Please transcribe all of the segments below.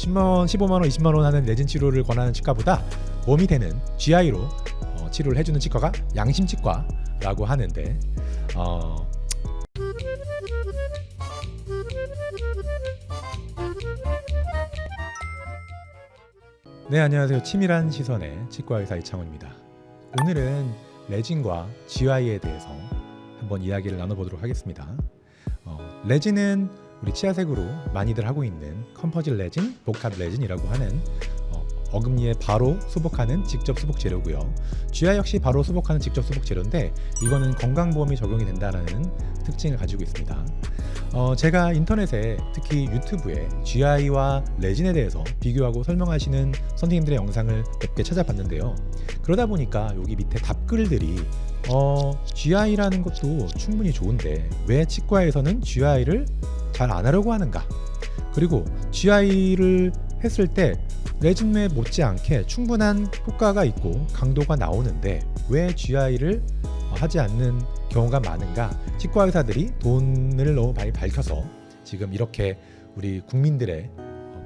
10만원, 15만원, 20만원 하는 레진 치료를 권하는 치과보다 몸이 되는 GI로 치료를 해주는 치과가 양심치과라고 하는데 네, 안녕하세요. 치밀한 시선의 치과의사 이창훈입니다. 오늘은 레진과 GI에 대해서 한번 이야기를 나눠보도록 하겠습니다. 레진은 우리 치아색으로 많이들 하고 있는 컴포짓 레진, 복합 레진이라고 하는 어금니에 바로 수복하는 직접 수복 재료고요. GI 역시 바로 수복하는 직접 수복 재료인데 이거는 건강보험이 적용이 된다는 특징을 가지고 있습니다. 제가 인터넷에 특히 유튜브에 GI와 레진에 대해서 비교하고 설명하시는 선생님들의 영상을 몇 개 찾아봤는데요. 그러다 보니까 여기 밑에 답글들이 GI라는 것도 충분히 좋은데 왜 치과에서는 GI를 잘 안 하려고 하는가, 그리고 GI를 했을 때 레진에 못지않게 충분한 효과가 있고 강도가 나오는데 왜 GI를 하지 않는 경우가 많은가, 치과 의사들이 돈을 너무 많이 밝혀서 지금 이렇게 우리 국민들의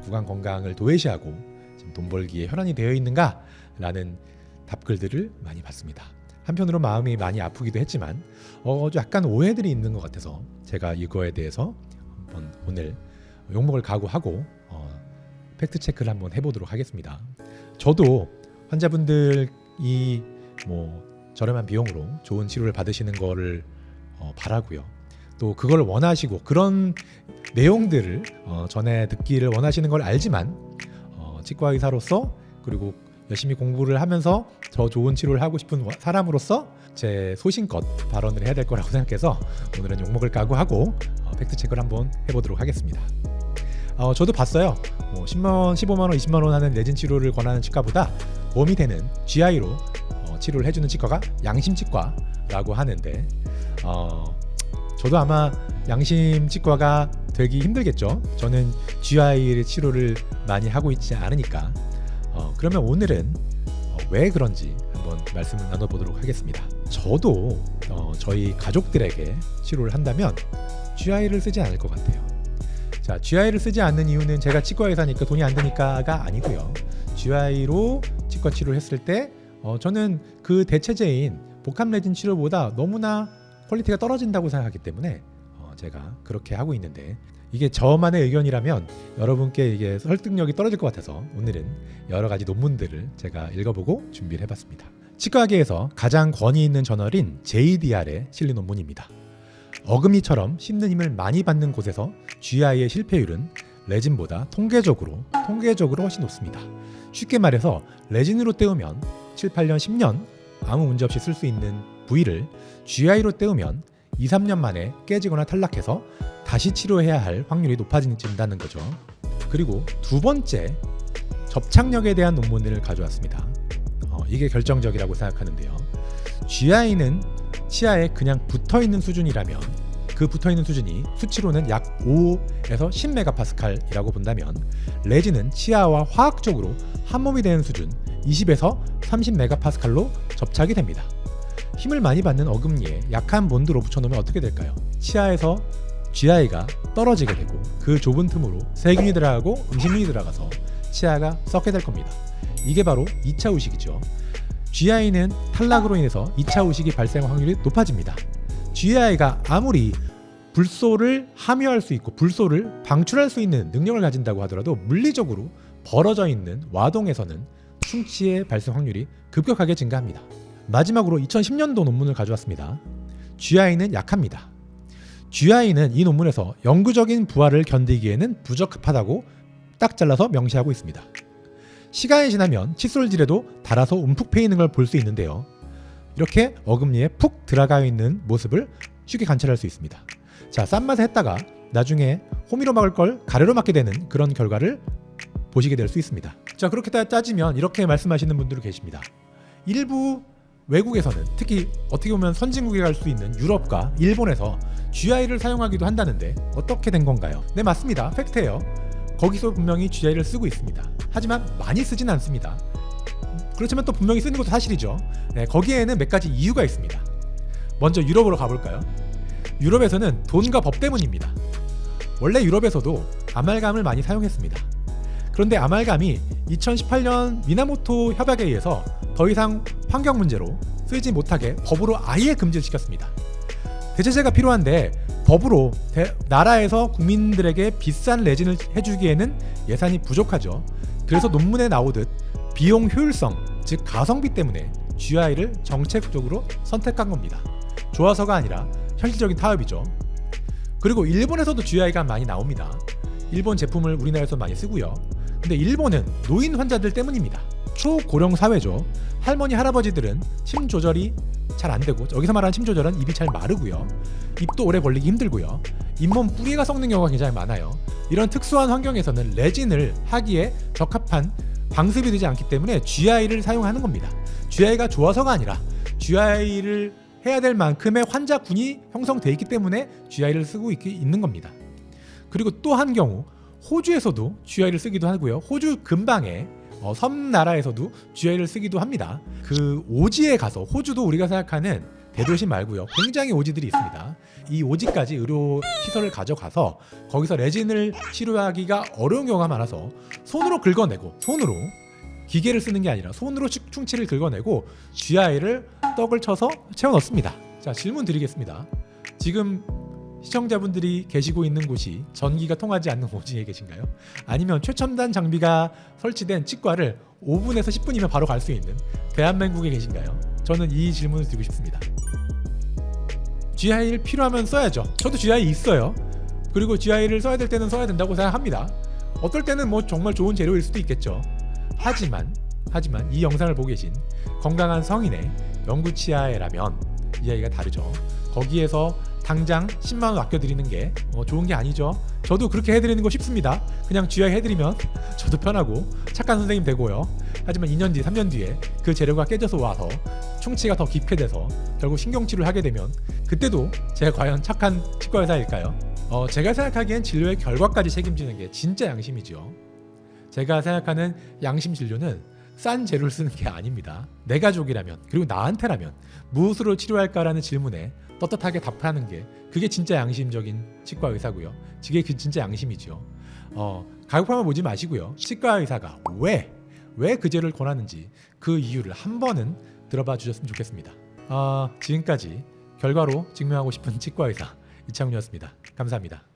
구강 건강을 도외시하고 지금 돈 벌기에 혈안이 되어 있는가 라는 답글들을 많이 봤습니다. 한편으로 마음이 많이 아프기도 했지만 약간 오해들이 있는 것 같아서 제가 이거에 대해서 한번 오늘 욕먹을 각오하고 팩트 체크를 한번 해보도록 하겠습니다. 저도 환자분들이 저렴한 비용으로 좋은 치료를 받으시는 거를 바라고요. 또 그걸 원하시고 그런 내용들을 전에 듣기를 원하시는 걸 알지만 치과 의사로서 그리고 열심히 공부를 하면서 더 좋은 치료를 하고 싶은 사람으로서 제 소신껏 발언을 해야 될 거라고 생각해서 오늘은 욕먹을 각오하고 팩트 체크를 한번 해보도록 하겠습니다. 저도 봤어요. 10만원, 15만원, 20만원 하는 레진 치료를 권하는 치과보다 몸이 되는 GI로 치료를 해주는 치과가 양심치과라고 하는데 저도 아마 양심치과가 되기 힘들겠죠. 저는 GI 치료를 많이 하고 있지 않으니까. 그러면 오늘은 왜 그런지 한번 말씀을 나눠보도록 하겠습니다. 저도 저희 가족들에게 치료를 한다면 GI를 쓰지 않을 것 같아요. 자, GI를 쓰지 않는 이유는 제가 치과 의사니까 돈이 안 드니까가 아니고요. GI로 치과 치료를 했을 때 저는 그 대체제인 복합 레진 치료보다 너무나 퀄리티가 떨어진다고 생각하기 때문에 제가 그렇게 하고 있는데, 이게 저만의 의견이라면 여러분께 이게 설득력이 떨어질 것 같아서 오늘은 여러 가지 논문들을 제가 읽어보고 준비를 해봤습니다. 치과계에서 가장 권위 있는 저널인 JDR에 실린 논문입니다. 어금니처럼 씹는 힘을 많이 받는 곳에서 GI의 실패율은 레진보다 통계적으로 훨씬 높습니다. 쉽게 말해서 레진으로 때우면 7, 8년, 10년 아무 문제 없이 쓸 수 있는 부위를 GI로 때우면 2, 3년 만에 깨지거나 탈락해서 다시 치료해야 할 확률이 높아진다는 거죠. 그리고 두 번째, 접착력에 대한 논문을 가져왔습니다. 이게 결정적이라고 생각하는데요. GI는 치아에 그냥 붙어있는 수준이라면 그 붙어있는 수준이 수치로는 약 5에서 10메가파스칼이라고 본다면 레진은 치아와 화학적으로 한몸이 되는 수준 20에서 30메가파스칼로 접착이 됩니다. 힘을 많이 받는 어금니에 약한 본드로 붙여놓으면 어떻게 될까요? 치아에서 GI가 떨어지게 되고 그 좁은 틈으로 세균이 들어가고 음식물이 들어가서 치아가 썩게 될 겁니다. 이게 바로 2차 우식이죠. GI는 탈락으로 인해서 2차 우식이 발생 확률이 높아집니다. GI가 아무리 불소를 함유할 수 있고 불소를 방출할 수 있는 능력을 가진다고 하더라도 물리적으로 벌어져 있는 와동에서는 충치의 발생 확률이 급격하게 증가합니다. 마지막으로 2010년도 논문을 가져왔습니다. GI는 약합니다. GI는 이 논문에서 영구적인 부하를 견디기에는 부적합하다고 딱 잘라서 명시하고 있습니다. 시간이 지나면 칫솔질에도 닳아서 움푹 패이는 걸 볼 수 있는데요. 이렇게 어금니에 푹 들어가 있는 모습을 쉽게 관찰할 수 있습니다. 자, 싼 맛에 했다가 나중에 호미로 막을 걸 가래로 막게 되는 그런 결과를 보시게 될 수 있습니다. 자, 그렇게 따지면 이렇게 말씀하시는 분들이 계십니다. 일부 외국에서는, 특히 어떻게 보면 선진국에 갈 수 있는 유럽과 일본에서 GI를 사용하기도 한다는데 어떻게 된 건가요? 네, 맞습니다. 팩트예요. 거기서 분명히 GI를 쓰고 있습니다. 하지만 많이 쓰진 않습니다. 그렇지만 또 분명히 쓰는 것도 사실이죠. 네, 거기에는 몇 가지 이유가 있습니다. 먼저 유럽으로 가볼까요? 유럽에서는 돈과 법 때문입니다. 원래 유럽에서도 아말감을 많이 사용했습니다. 그런데 아말감이 2018년 미나모토 협약에 의해서 더 이상 환경 문제로 쓰이지 못하게 법으로 아예 금지를 시켰습니다. 대체제가 필요한데 법으로 나라에서 국민들에게 비싼 레진을 해주기에는 예산이 부족하죠. 그래서 논문에 나오듯 비용 효율성, 즉 가성비 때문에 GI를 정책적으로 선택한 겁니다. 좋아서가 아니라 현실적인 타협이죠. 그리고 일본에서도 GI가 많이 나옵니다. 일본 제품을 우리나라에서 많이 쓰고요. 근데 일본은 노인 환자들 때문입니다. 초고령 사회죠. 할머니 할아버지들은 침 조절이 잘 안 되고, 여기서 말하는 침 조절은 입이 잘 마르고요, 입도 오래 벌리기 힘들고요, 잇몸 뿌리가 썩는 경우가 굉장히 많아요. 이런 특수한 환경에서는 레진을 하기에 적합한 방습이 되지 않기 때문에 GI를 사용하는 겁니다. GI가 좋아서가 아니라 GI를 해야 될 만큼의 환자군이 형성돼 있기 때문에 GI를 쓰고 있는 겁니다. 그리고 또 한 경우 호주에서도 GI를 쓰기도 하고요, 호주 근방에 섬나라에서도 GI를 쓰기도 합니다. 그 오지에 가서, 호주도 우리가 생각하는 대도시 말고요, 굉장히 오지들이 있습니다. 이 오지까지 의료 시설을 가져가서 거기서 레진을 치료하기가 어려운 경우가 많아서 손으로 긁어내고, 손으로 기계를 쓰는 게 아니라 손으로 충치를 긁어내고 GI를 떡을 쳐서 채워 넣습니다. 자, 질문 드리겠습니다. 지금 시청자분들이 계시고 있는 곳이 전기가 통하지 않는 오지에 계신가요? 아니면 최첨단 장비가 설치된 치과를 5분에서 10분이면 바로 갈 수 있는 대한민국에 계신가요? 저는 이 질문을 드리고 싶습니다. GI를 필요하면 써야죠. 저도 GI 있어요. 그리고 GI를 써야 될 때는 써야 된다고 생각합니다. 어떨 때는 뭐 정말 좋은 재료일 수도 있겠죠. 하지만 이 영상을 보고 계신 건강한 성인의 연구치아라면 이야기가 다르죠. 거기에서 당장 10만원 아껴드리는 게 좋은 게 아니죠. 저도 그렇게 해드리는 거 쉽습니다. 그냥 GI 해드리면 저도 편하고 착한 선생님 되고요. 하지만 2년 뒤, 3년 뒤에 그 재료가 깨져서 와서 충치가 더 깊게 돼서 결국 신경치료를 하게 되면 그때도 제가 과연 착한 치과 의사일까요? 제가 생각하기엔 진료의 결과까지 책임지는 게 진짜 양심이죠. 제가 생각하는 양심 진료는 싼 재료를 쓰는 게 아닙니다. 내 가족이라면, 그리고 나한테라면 무엇으로 치료할까라는 질문에 떳떳하게 답하는 게, 그게 진짜 양심적인 치과 의사고요. 그게 진짜 양심이죠. 가격표만 보지 마시고요, 치과 의사가 왜 그 재료를 권하는지 그 이유를 한 번은 들어봐 주셨으면 좋겠습니다. 지금까지 결과로 증명하고 싶은 치과 의사 이창훈이었습니다. 감사합니다.